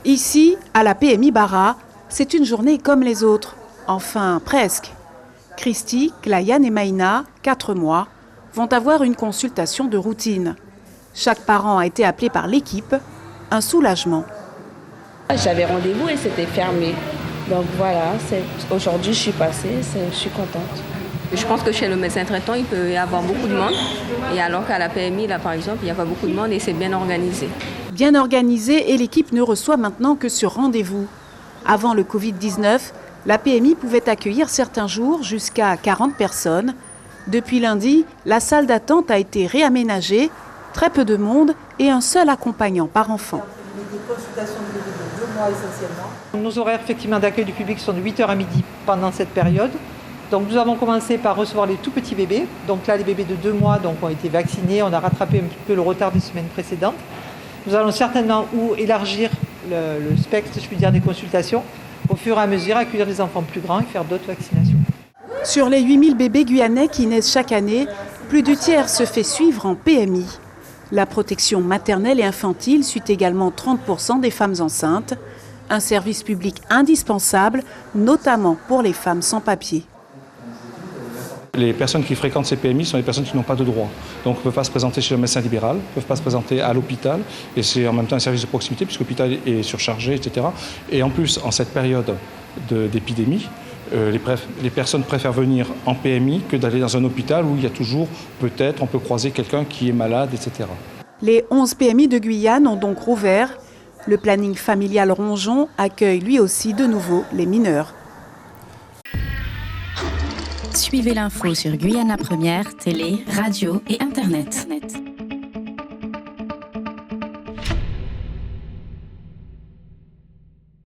Ici, à la PMI Bara, c'est une journée comme les autres. Enfin, presque. Christy, Glayan et Maïna, 4 mois, vont avoir une consultation de routine. Chaque parent a été appelé par l'équipe. Un soulagement. J'avais rendez-vous et c'était fermé. Donc voilà, aujourd'hui je suis passée, je suis contente. Je pense que chez le médecin traitant, il peut y avoir beaucoup de monde. Et alors qu'à la PMI, là par exemple, il n'y a pas beaucoup de monde et c'est bien organisé. Bien organisé et l'équipe ne reçoit maintenant que sur rendez-vous. Avant le Covid-19, la PMI pouvait accueillir certains jours jusqu'à 40 personnes. Depuis lundi, la salle d'attente a été réaménagée, très peu de monde et un seul accompagnant par enfant. Des consultations de bébés de 2 mois essentiellement. Nos horaires effectivement d'accueil du public sont de 8h à midi pendant cette période. Donc nous avons commencé par recevoir les tout petits bébés. Donc là les bébés de 2 mois ont été vaccinés, on a rattrapé un petit peu le retard des semaines précédentes. Nous allons certainement élargir le spectre, je puis dire, des consultations, au fur et à mesure accueillir des enfants plus grands et faire d'autres vaccinations. Sur les 8000 bébés guyanais qui naissent chaque année, plus du tiers se fait suivre en PMI. La protection maternelle et infantile suit également 30% des femmes enceintes. Un service public indispensable, notamment pour les femmes sans papier. Les personnes qui fréquentent ces PMI sont les personnes qui n'ont pas de droit. Donc ne peuvent pas se présenter chez le médecin libéral, ne peuvent pas se présenter à l'hôpital. Et c'est en même temps un service de proximité puisque l'hôpital est surchargé, etc. Et en plus, en cette période d'épidémie, les personnes préfèrent venir en PMI que d'aller dans un hôpital où il y a toujours, peut-être, on peut croiser quelqu'un qui est malade, etc. Les 11 PMI de Guyane ont donc rouvert. Le planning familial Ronjon accueille lui aussi de nouveau les mineurs. Suivez l'info sur Guyana Première, télé, radio et Internet.